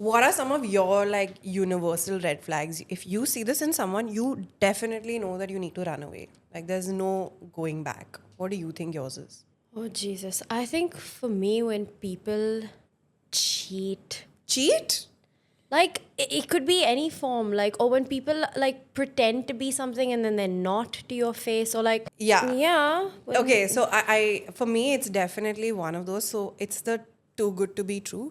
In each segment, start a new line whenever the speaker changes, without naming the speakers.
what are some of your like universal red flags? If you see this in someone, you definitely know that you need to run away. Like there's no going back. What do you think yours is?
Oh, Jesus. I think for me, when people cheat,
Cheat?
like it could be any form, like, or when people like pretend to be something and then they're not to your face, or like,
Yeah.
when-
Okay, so I for me it's definitely one of those. So it's the too good to be true.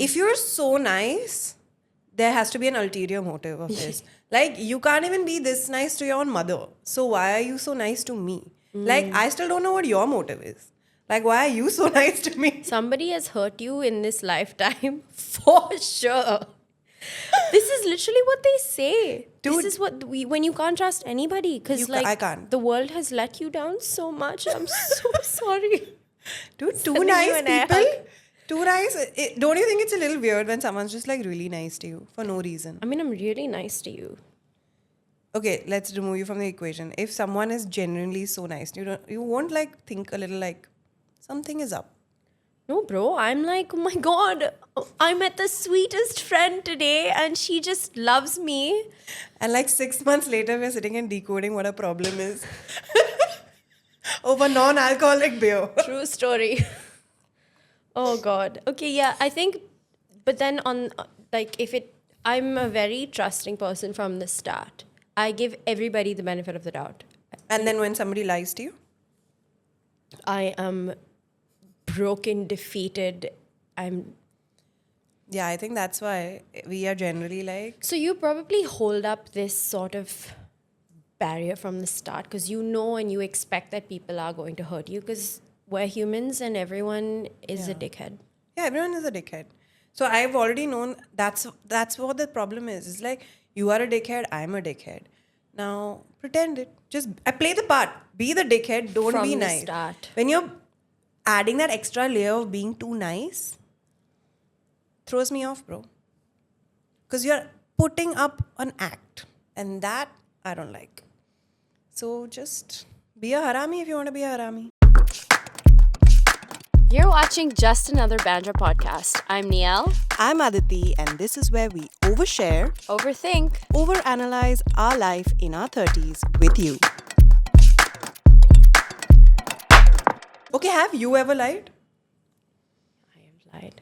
If you're so nice, there has to be an ulterior motive of this. Like you can't even be this nice to your own mother. So why are you so nice to me? Like I still don't know what your motive is. Like why are you so nice to me?
somebody has hurt you in this lifetime for sure. This is literally what they say.
Dude.
This is what when you can't trust anybody because
I can't.
the world has let you down so much. I'm so sorry.
Dude, too
Sending
nice
you an air
people.
hug.
Too nice. Don't you think it's a little weird when someone's just like really nice to you for no reason?
I mean, I'm really nice to you.
Okay, let's remove you from the equation. If someone is genuinely so nice, you won't like think a little like something is up.
No, bro, I'm like, oh my God, I met the sweetest friend today and she just loves me.
And like 6 months later, we're sitting and decoding what a problem is over non-alcoholic beer.
True story. Oh God. Okay, yeah, I think, but then on, like, I'm a very trusting person from the start. I give everybody the benefit of the doubt.
And then when somebody lies to you,
I am broken, defeated.
yeah, I think that's why we are generally like,
So you probably hold up this sort of barrier from the start because you know and you expect that people are going to hurt you because we're humans and everyone is a dickhead.
yeah, everyone is a dickhead. So I've already known that's what the problem is. It's like you are a dickhead, I'm a dickhead. Now pretend it. Just play the part. Be the dickhead. Don't
From
be
the
nice.
start.
When you're adding that extra layer of being too nice, throws me off, bro. Because you're putting up an act, and that I don't like. So just be a Harami if you want to be a Harami.
You're watching Just Another Bandra Podcast. I'm Nielle.
I'm Aditi, and this is where we overshare,
Overthink.
overanalyze our life in our 30s with you. Okay, have you ever lied?
I have lied.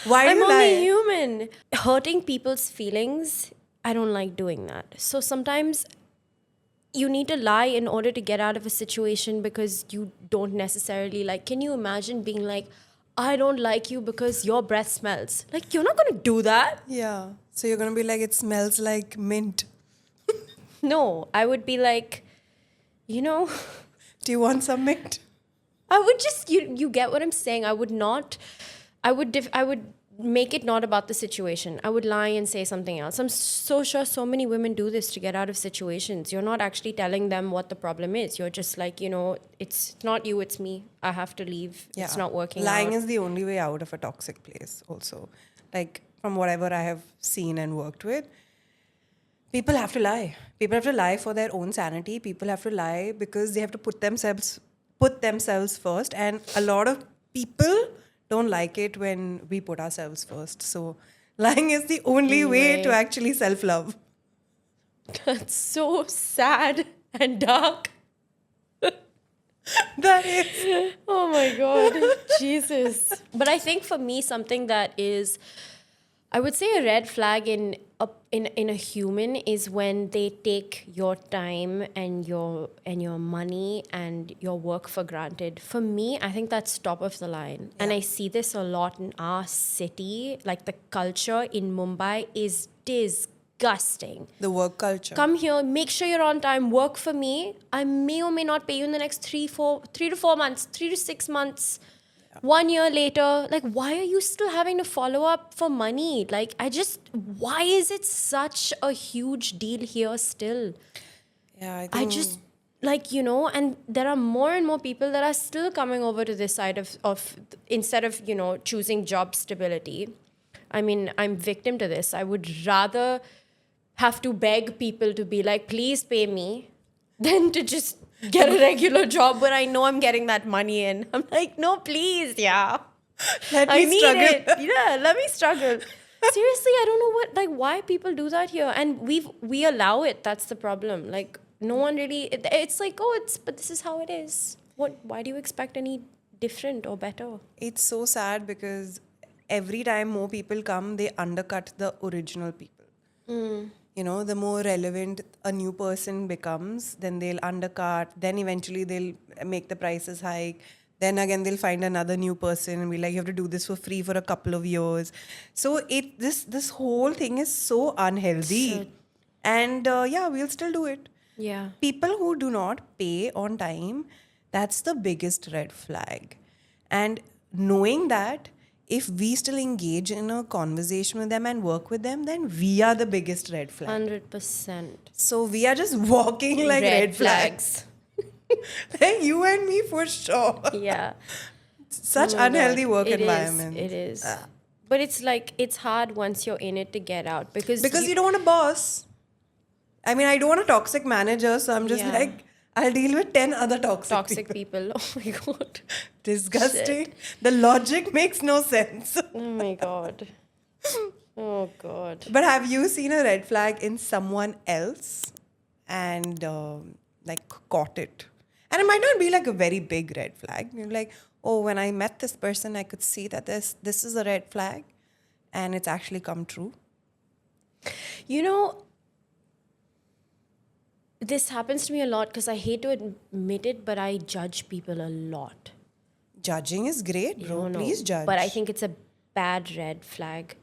Why do
I'm
you
only
lie?
human. Hurting people's feelings, I don't like doing that. So sometimes you need to lie in order to get out of a situation because you don't necessarily like. Can you imagine being like, I don't like you because your breath smells? Like, you're not going to do that.
Yeah. So you're going to be like, it smells like mint.
No, I would be like, you know,
Do you want some mint?
I would just, you get what I'm saying? I would make it not about the situation. I would lie and say something else. I'm so sure so many women do this to get out of situations. You're not actually telling them what the problem is. You're just like, you know, it's not you, it's me. I have to leave.
Yeah.
It's not working
Lying
out.
is the only way out of a toxic place also. Like from whatever I have seen and worked with, people have to lie. People have to lie for their own sanity. People have to lie because they have to put themselves first. And a lot of people don't like it when we put ourselves first. So lying is the only way to actually self-love.
That's so sad and dark.
That is.
Oh my God. Jesus. But I think for me, something that is, I would say a red flag in a human is when they take your time and your money and your work for granted. For me, I think that's top of the line. And I see this a lot in our city. Like the culture in Mumbai is disgusting.
The work culture.
Come here, make sure you're on time, work for me. I may or may not pay you in the next 3 to 4 months, 3 to 6 months. 1 year later, like, why are you still having to follow up for money? Like, why is it such a huge deal here still?
Yeah, I think.
I just, like, you know, and there are more and more people that are still coming over to this side of instead of, you know, choosing job stability. I mean, I'm victim to this. I would rather have to beg people to be like, please pay me, than to just get a regular job where I know I'm getting that money in. I'm like, no, please, yeah.
Let
I
me
need
struggle.
it. Yeah, let me struggle. Seriously, I don't know why people do that here, and we allow it. That's the problem. Like no one really. It's like but this is how it is. Why do you expect any different or better?
It's so sad because every time more people come, they undercut the original people. You know, the more relevant a new person becomes, then they'll undercut. Then eventually they'll make the prices hike. Then again they'll find another new person and be like, you have to do this for free for a couple of years. So this whole thing is so unhealthy. And yeah, we'll still do it.
Yeah.
People who do not pay on time, that's the biggest red flag. And knowing that, if we still engage in a conversation with them and work with them, then we are the biggest red flag.
100%.
So we are just walking like red flags. Like you and me for sure.
Yeah.
Such
Oh my
unhealthy
God.
work
It
environment.
is. But it's like, it's hard once you're in it to get out because
Because you don't want a boss. I mean, I don't want a toxic manager, so I'm just
Yeah.
like, I'll deal with 10 other
toxic people. Oh my God.
Disgusting. The logic makes no sense.
Oh my God. Oh God.
But have you seen a red flag in someone else and like caught it? And it might not be like a very big red flag. You're like, oh, when I met this person, I could see that this is a red flag, and it's actually come true.
You know, this happens to me a lot because I hate to admit it, but I judge people a lot.
Judging is great, bro.
No, no.
Please judge.
But I think it's a bad red flag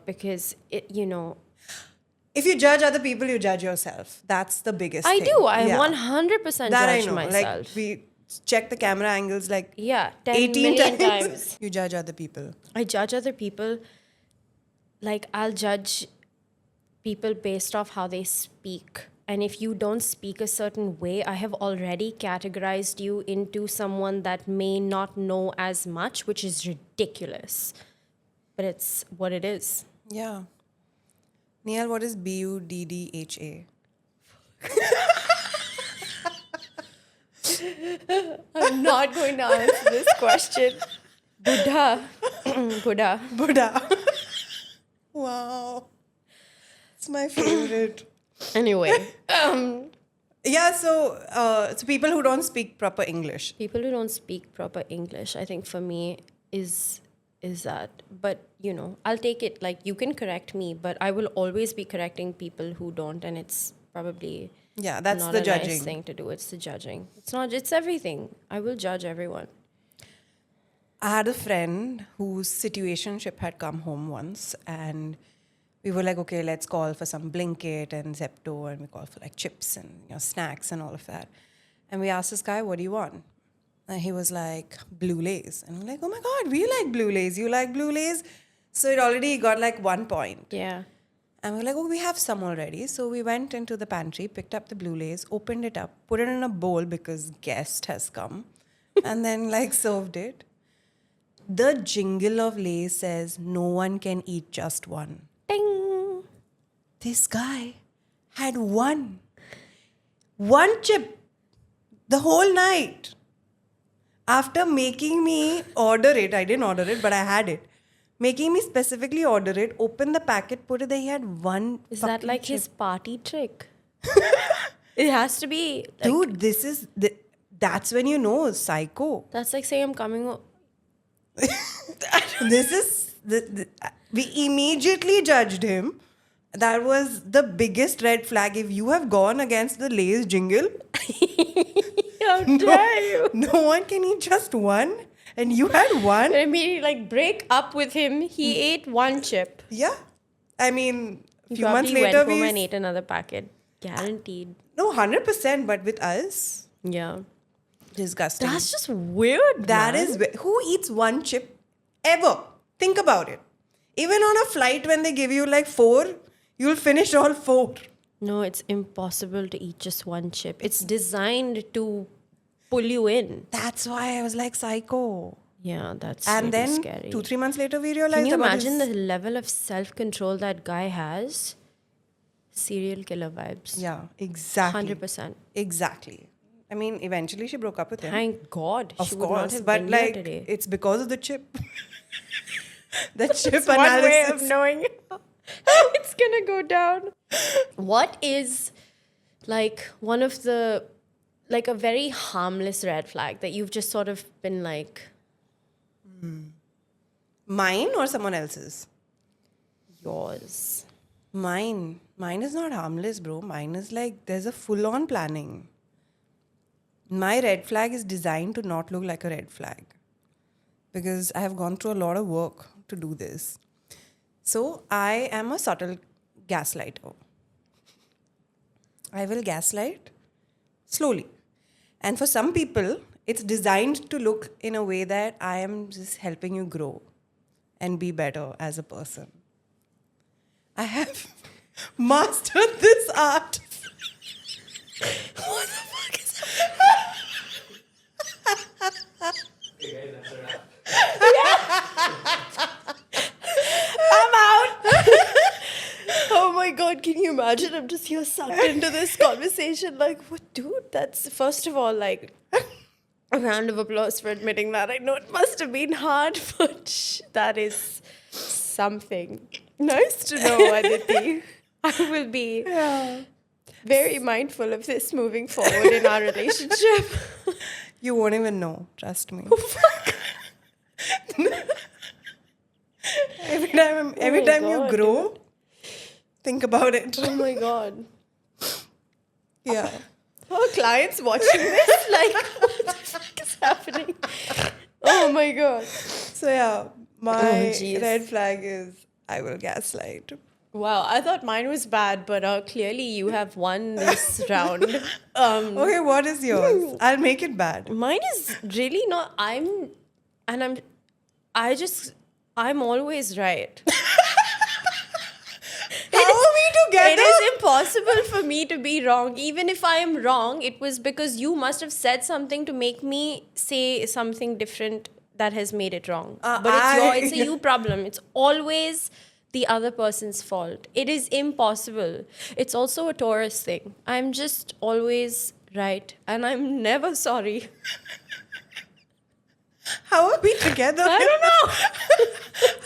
because
if you judge other people, you judge yourself. That's the biggest
I
thing.
do. I
Yeah.
100%
That I
judge
know.
myself.
Like we check the camera angles like
10
18
million
times. You judge other people.
I judge other people. Like, I'll judge people based off how they speak. And if you don't speak a certain way, I have already categorized you into someone that may not know as much, which is ridiculous. But it's what it is.
Yeah. Nielle, what is BUDDHA?
I'm not going to answer this question. Buddha. Buddha.
Buddha. Wow. It's my favorite.
Anyway.
Yeah, so people who don't speak proper English.
People who don't speak proper English, I think for me is that. But, I'll take it. Like, you can correct me, but I will always be correcting people who don't. And it's probably
Yeah, that's
not
the
a
judging.
nice thing to do. It's the judging. It's everything. I will judge everyone.
I had a friend whose situationship had come home once, and we were like, okay, let's call for some Blinkit and Zepto, and we call for like chips and snacks and all of that. And we asked this guy, what do you want? And he was like, Blue Lays. And we're like, oh my God, we like Blue Lays. You like Blue Lays? So it already got like 1 point.
Yeah.
And we're like, oh, we have some already. So we went into the pantry, picked up the Blue Lays, opened it up, put it in a bowl because guest has come, and then like served it. The jingle of Lays says, no one can eat just one.
Ding.
This guy had one chip the whole night. After making me order it, I didn't order it, but I had it. Making me specifically order it, open the packet, put it there, he had one.
Is that
fucking
like
chip.
his party trick? It has to be. Like,
Dude, that's when you know, psycho.
that's like saying I'm coming.
This is, we immediately judged him. That was the biggest red flag. If you have gone against the Lay's jingle,
How dare you?
no one can eat just one. And you had one.
I mean, like, break up with him. He ate one chip.
Yeah. I mean, a
He
few months
probably
later,
went home and ate another packet. Guaranteed.
No, 100%, but with us,
Yeah.
disgusting.
That's just weird.
That
man.
is, who eats one chip ever? Think about it. Even on a flight, when they give you like 4, you'll finish all 4.
No, it's impossible to eat just one chip. It's designed to pull you in.
That's why I was like psycho.
Yeah, that's
And
really
then
scary.
2-3 months later, we realized
Can you
about
imagine
his-
the level of self-control that guy has? Serial killer vibes.
Yeah, exactly.
100%.
Exactly. I mean, eventually she broke up with him.
Thank God.
Of
She would not
course,
have
but
been here
like
today.
it's because of the chip. The chip
It's one way of
analysis.
knowing how it's gonna go down. What is like one of the like a very harmless red flag that you've just sort of been like,
Mine or someone else's?
yours?
Mine. Mine is not harmless, bro. Mine is like there's a full-on planning. My red flag is designed to not look like a red flag because I have gone through a lot of work to do this. So I am a subtle gaslighter. I will gaslight slowly. And for some people, it's designed to look in a way that I am just helping you grow and be better as a person. I have mastered this art. What the fuck is
Hey guys, that's a wrap.
I'm out. Oh my God, can you imagine? I'm just here sucked into this conversation. Like, what, dude? That's, first of all, like, a round of applause for admitting that. I know it must have been hard, but that is something. Nice to know, Aditi. I will be very mindful of this moving forward in our relationship.
You won't even know, trust me. Every
my
time you
God,
grow, think about it.
Oh my God.
Yeah.
Are clients watching this? Like, what the fuck is happening? Oh my God.
So yeah, my
jeez.
red flag is I will gaslight.
Wow, I thought mine was bad, but clearly you have won this round.
Okay, what is yours? I'll make it bad.
Mine is really not. I'm always right.
How are we together?
It is impossible for me to be wrong. Even if I am wrong, it was because you must have said something to make me say something different that has made it wrong. But it's a you problem. It's always the other person's fault. It is impossible. It's also a Taurus thing. I'm just always right. And I'm never sorry.
How are we together?
I don't know.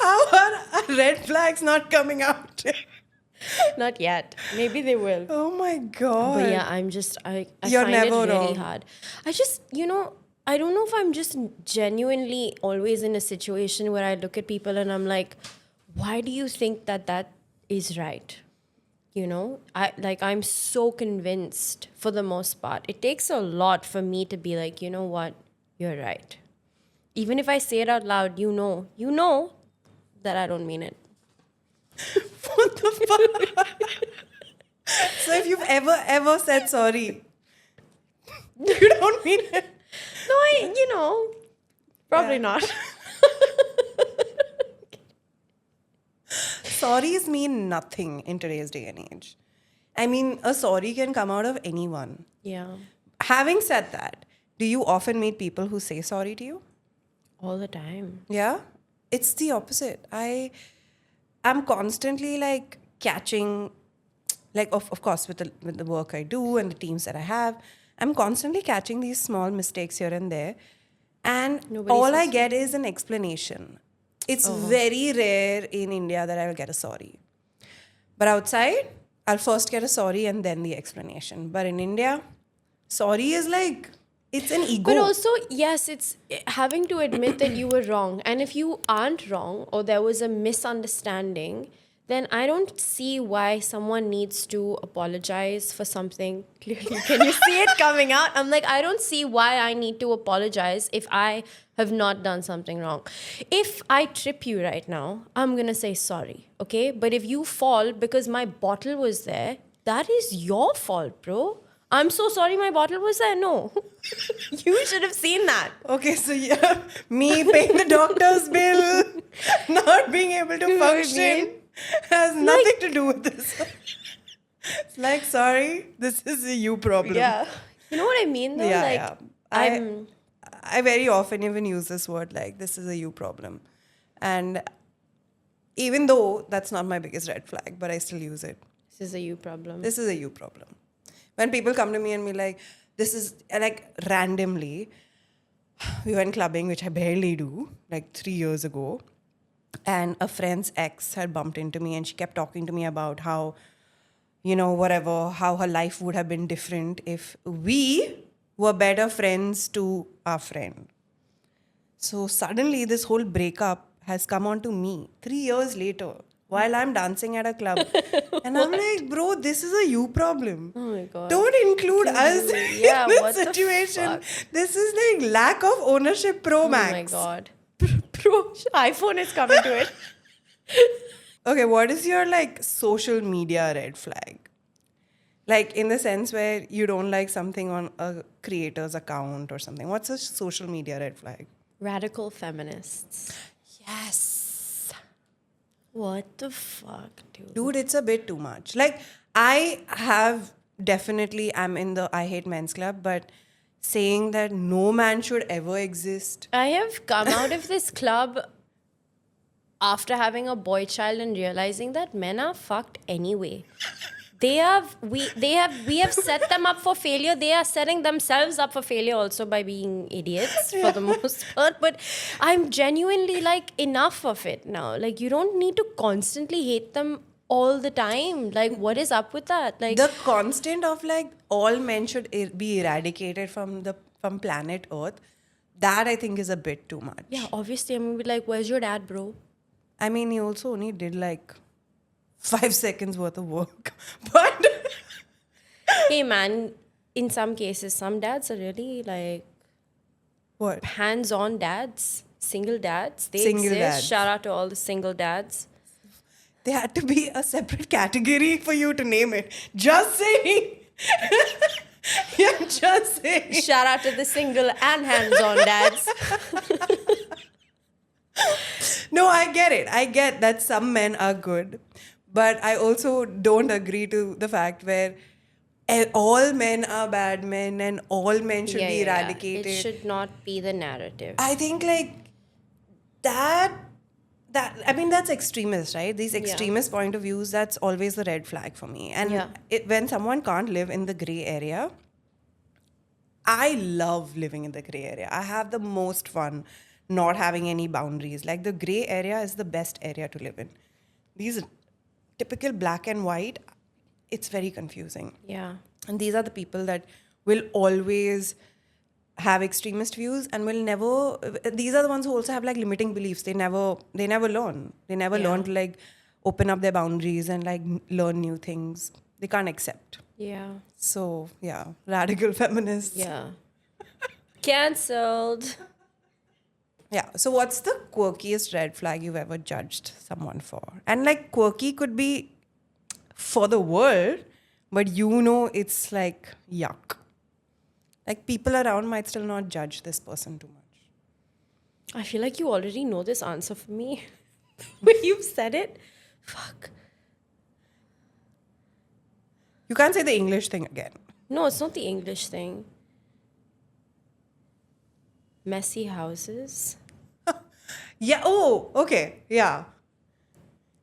How are our red flags not coming out?
Not yet. Maybe they will.
Oh my God.
But yeah, I
You're
find
never
it really
wrong.
hard. I just, I don't know if I'm just genuinely always in a situation where I look at people and I'm like, why do you think that is right? I'm so convinced for the most part. It takes a lot for me to be like, you know what? You're right. Even if I say it out loud, you know that I don't mean it.
What the fuck? So if you've ever said sorry, you don't mean it.
No, probably
Yeah.
not.
Sorries mean nothing in today's day and age. I mean, a sorry can come out of anyone.
Yeah,
Having said that, do you often meet people who say sorry to you?
all the time.
Yeah? It's the opposite. I'm constantly like catching, like of course with the work I do and the teams that I have, I'm constantly catching these small mistakes here and there. And
Nobody
all
says
I
so.
get is an explanation. It's very rare in India that I'll get a sorry. But outside, I'll first get a sorry and then the explanation. But in India, sorry is like, it's an ego.
But also, yes, it's having to admit that you were wrong. And if you aren't wrong or there was a misunderstanding, then I don't see why someone needs to apologize for something. Clearly, can you see it coming out? I'm like, I don't see why I need to apologize if I have not done something wrong. If I trip you right now, I'm going to say sorry, okay? But if you fall because my bottle was there, that is your fault, bro. I'm so sorry my bottle was there. No. You should have seen that.
Okay, so yeah, me paying the doctor's bill, not being able to
know what I
function,
mean?
has nothing to do with this. It's like, sorry, this is a you problem.
Yeah. You know what I mean though?
Yeah,
like,
yeah. I very often even use this word like, this is a you problem. And even though that's not my biggest red flag, but I still use it.
This is a you problem.
This is a you problem. When people come to me and be like, this is like randomly, we went clubbing, which I barely do, like 3 years ago. And a friend's ex had bumped into me and she kept talking to me about how, whatever, how her life would have been different if we were better friends to our friend. So suddenly this whole breakup has come on to me 3 years later while I'm dancing at a club. And I'm like, bro, this is a you problem.
Oh my God.
Don't include us
Yeah,
in
what
this
the
situation.
fuck?
This is like lack of ownership pro max.
Oh my God. Pro iPhone is coming to it.
Okay, what is your like social media red flag? Like in the sense where you don't like something on a creator's account or something. What's a social media red flag?
Radical feminists.
Yes.
What the fuck, dude?
Dude, it's a bit too much. Like I have definitely, I'm in the I hate men's club, but saying that no man should ever exist.
I have come out of this club after having a boy child and realizing that men are fucked anyway. We have set them up for failure. They are setting themselves up for failure also by being idiots for the most part. But I'm genuinely like enough of it now. Like you don't need to constantly hate them all the time. Like what is up with that? Like
The constant of like all men should be eradicated from planet Earth, that I think is a bit too much.
yeah, obviously I'm gonna be like, where's your dad, bro?
I mean, he also only did like 5 seconds worth of work. But
Hey man, in some cases, some dads are really like
what?
hands-on dads, single dads. They
Single
exist.
dads.
Shout out to all the single dads.
There had to be a separate category for you to name it. Just saying. Yeah, just saying.
Shout out to the single and hands-on dads.
No, I get it. I get that some men are good. But I also don't agree to the fact where all men are bad men and all men should be eradicated.
It should not be the narrative.
I think like that I mean that's extremist, right? These extremist point of views, that's always the red flag for me. And when someone can't live in the gray area, I love living in the gray area. I have the most fun not having any boundaries. Like the gray area is the best area to live in. These typical black and white, it's very confusing.
Yeah.
And these are the people that will always have extremist views and will never, these are the ones who also have like limiting beliefs. They never learn. They never learn to like open up their boundaries and like learn new things. They can't accept.
Yeah.
So yeah, radical feminists.
Yeah. Cancelled.
Yeah. So what's the quirkiest red flag you've ever judged someone for? And like quirky could be for the world, but it's like yuck. Like people around might still not judge this person too much.
I feel like you already know this answer for me. When you've said it. Fuck.
You can't say the English thing again.
No, it's not the English thing. Messy houses.
Yeah. Oh, okay. Yeah.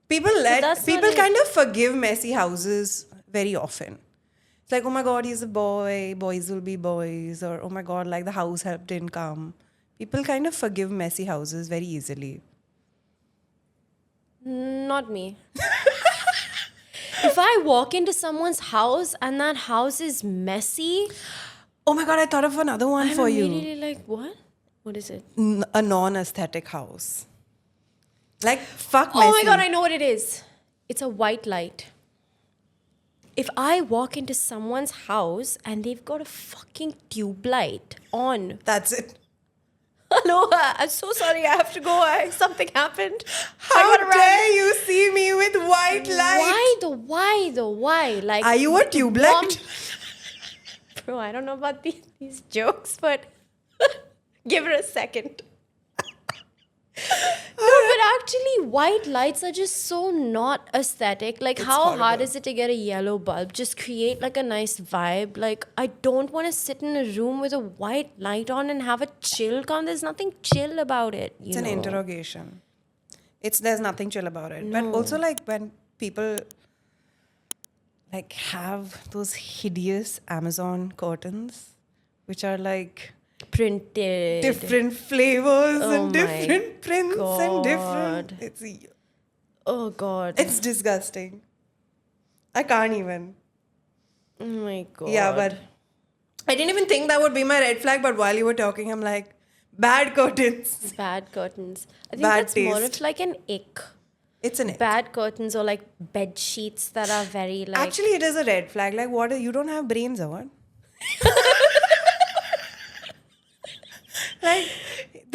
People
that's not it.
kind of forgive messy houses very often. It's like, oh my God, he's a boy. Boys will be boys. Or, oh my God, like the house help didn't come. People kind of forgive messy houses very easily.
Not me. If I walk into someone's house and that house is messy,
Oh my God, I thought of another one for you.
immediately like, what? What is it?
A non-aesthetic house. Like, fuck messy.
Oh my God, I know what it is. It's a white light. If I walk into someone's house and they've got a fucking tube light on.
That's it.
Hello, I'm so sorry, I have to go. Something happened.
How dare you see me with white light?
Why? Like,
Are you a tube light?
Bro, I don't know about these jokes, but give her a second. No, but actually, white lights are just so not aesthetic. Like, how hard
horrible.
is it to get a yellow bulb? Just create like a nice vibe. Like, I don't want to sit in a room with a white light on and have a chill con. There's nothing chill about it.
It's an interrogation. There's nothing chill about it. But also like when people like have those hideous Amazon curtains which are like
Printed.
different flavors
Oh
and
my
different prints and different.
God. Oh God.
It's disgusting. I can't even.
Oh my God.
Yeah, but I didn't even think that would be my red flag. But while you were talking, I'm like, bad curtains.
Bad curtains. I think
Bad
that's more
taste.
of like an ick.
It's an ick.
Bad curtains or like bed sheets that are very like.
Actually, it is a red flag. Like, what? You don't have brains or what? Like,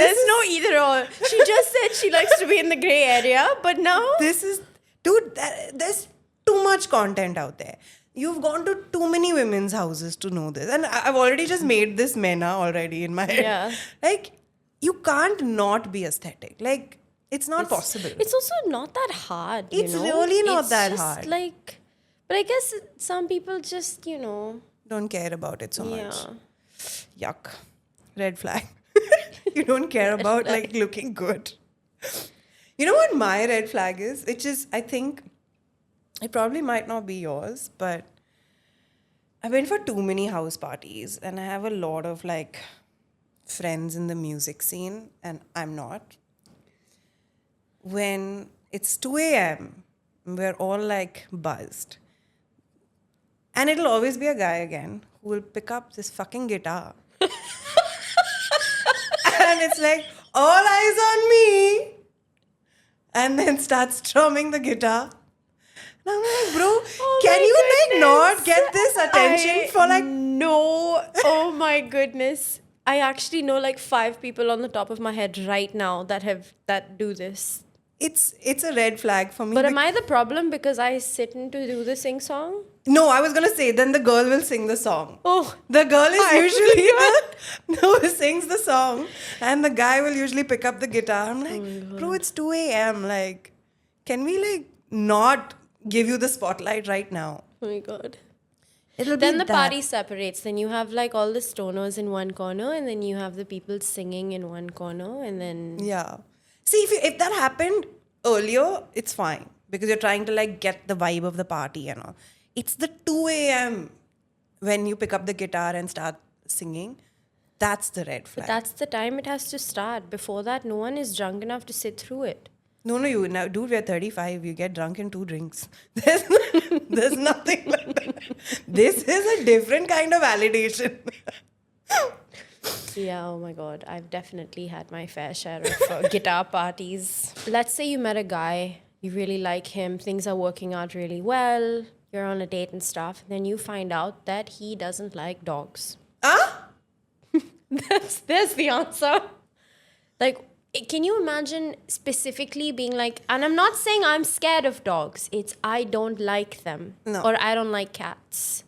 There's no either or. She just said she likes to be in the gray area, but now.
this is, dude, there's too much content out there. You've gone to too many women's houses to know this. And I've already just made this mena already in my head.
Yeah.
Like, you can't not be aesthetic. Like, it's not possible.
It's also not that hard.
It's
you know?
really not
It's
that
just
hard.
Like, but I guess some people just,
Don't care about it so much.
yeah.
Yuck. Red flag. You don't care about like looking good. You know what my red flag is? Which is, I think, it probably might not be yours, but I've been for too many house parties and I have a lot of like friends in the music scene and I'm not. When it's 2 a.m., we're all like buzzed. And it'll always be a guy again who will pick up this fucking guitar. And it's like, all eyes on me. And then starts strumming the guitar. And I'm like, bro, can you like not get this attention for like...
No. Oh my goodness. I actually know like 5 people on the top of my head right now that do this.
It's a red flag for me.
But am I the problem because I sit in to do the sing song?
No, I was going to say, then the girl will sing the song.
Oh.
The girl is usually the who sings the song. And the guy will usually pick up the guitar. I'm like, bro, it's 2 a.m. Like, can we like not give you the spotlight right now?
Oh my God.
It'll
Then
be
the
that.
party separates. Then you have like all the stoners in one corner and then you have the people singing in one corner and then...
Yeah. See, if that happened earlier, it's fine. Because you're trying to like get the vibe of the party and all. It's the 2 a.m. when you pick up the guitar and start singing. That's the red flag.
That's the time it has to start. Before that, no one is drunk enough to sit through it.
No, you now, dude, we're 35. You get drunk in 2 drinks. There's nothing like that. This is a different kind of validation.
Yeah, oh my God. I've definitely had my fair share of guitar parties. Let's say you met a guy, you really like him, things are working out really well, you're on a date and stuff, then you find out that he doesn't like dogs.
Huh?
There's the answer. Like, can you imagine specifically being like, and I'm not saying I'm scared of dogs, it's I don't like them.
No.
Or I don't like cats.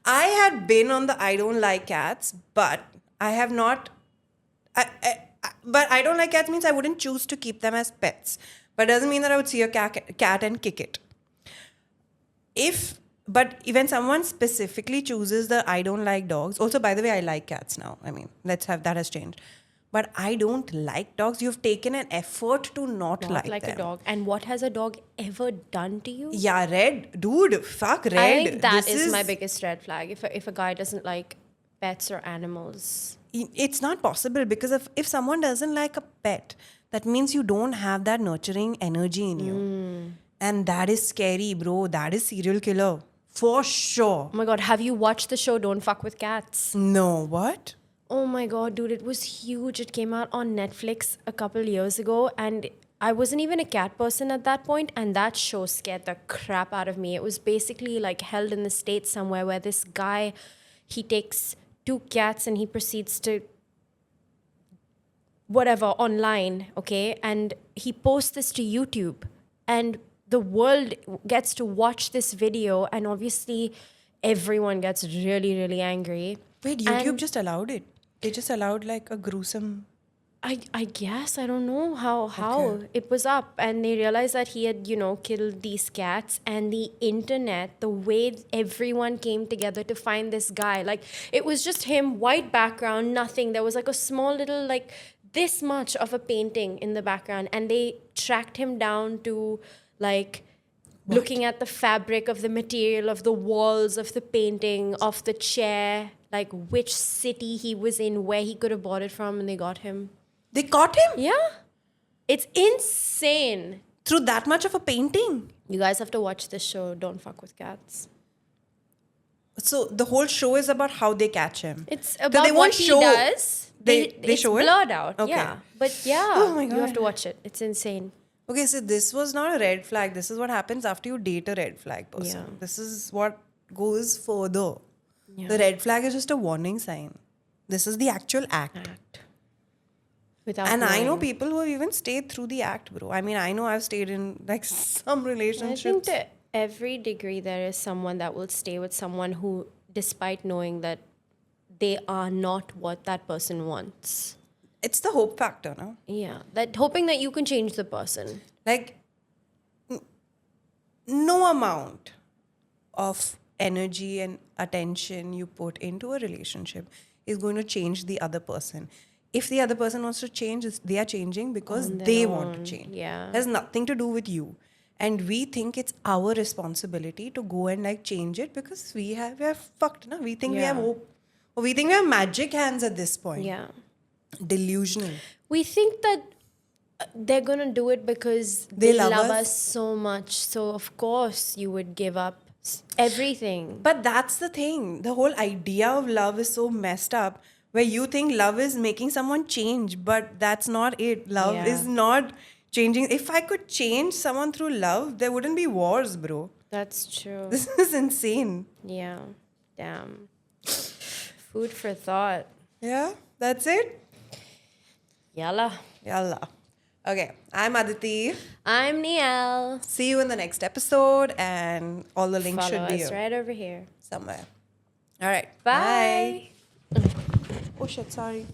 I had been on the I don't like cats, but I have not. But I don't like cats means I wouldn't choose to keep them as pets. But it doesn't mean that I would see a cat and kick it. But when someone specifically chooses the I don't like dogs, also by the way, I like cats now. I mean, that has changed. But I don't like dogs. You've taken an effort to not like them.
A dog. And what has a dog ever done to you?
Yeah, red. Dude, fuck red.
I think that
This
is my biggest red flag. If a guy doesn't like pets or animals.
It's not possible because if someone doesn't like a pet, that means you don't have that nurturing energy in you. And that is scary, bro. That is serial killer. For sure.
Oh my God, have you watched the show Don't Fuck With Cats?
No, what?
Oh my God, dude, it was huge. It came out on Netflix a couple years ago and I wasn't even a cat person at that point and that show scared the crap out of me. It was basically like held in the States somewhere where this guy, he takes 2 cats and he proceeds to whatever online, okay? And he posts this to YouTube and the world gets to watch this video and obviously everyone gets really, really angry.
Wait, YouTube just allowed it. They just allowed like a gruesome...
I guess, I don't know how it was up and they realized that he had, killed these cats and the internet, the way everyone came together to find this guy, like it was just him, white background, nothing. There was like a small little like this much of a painting in the background and they tracked him down to like looking at the fabric of the material of the walls of the painting of the chair, like which city he was in, where he could have bought it from, and they got him.
They caught him
Yeah, it's insane.
through that much of a painting.
You guys have to watch this show. Don't fuck with cats.
So the whole show is about how they catch him.
It's
So
about
they
what
won't
he
show-
does.
They
It's
show it?
blurred out.
Okay.
Yeah, but yeah,
Oh my
you have
God.
to watch it. It's insane.
Okay, so this was not a red flag. This is what happens after you date a red flag person.
Yeah.
This is what goes further.
Yeah.
The red flag is just a warning sign. This is the actual act.
Act. Without
And I know
knowing.
people who have even stayed through the act, bro. I mean, I know I've stayed in like some
I
relationships.
think to every degree there is someone that will stay with someone who, despite knowing that they are not what that person wants.
It's the hope factor, no?
Yeah, that hoping that you can change the person.
Like, no amount of energy and attention you put into a relationship is going to change the other person. If the other person wants to change, they are changing because they want to change.
Yeah.
It has nothing to do with you. And we think it's our responsibility to go and like change it because we are fucked, no? We think we have
Yeah.
hope. Or we think we have magic hands at this point.
Yeah.
Delusional.
We think that they're going to do it because
They
they
love
love
us.
us so much. So, of course, you would give up everything.
But that's the thing. The whole idea of love is so messed up where you think love is making someone change, but that's not it. Love
Yeah.
is not changing. If I could change someone through love, there wouldn't be wars, bro.
That's true.
This is insane.
Yeah. Damn. Food for thought.
Yeah, that's it.
Yalla.
Yalla. Okay, I'm Aditi.
I'm Nielle.
See you in the next episode, and all the links
Follow
should be
us
here
right over here.
somewhere. All right.
Bye.
Oh shit, sorry.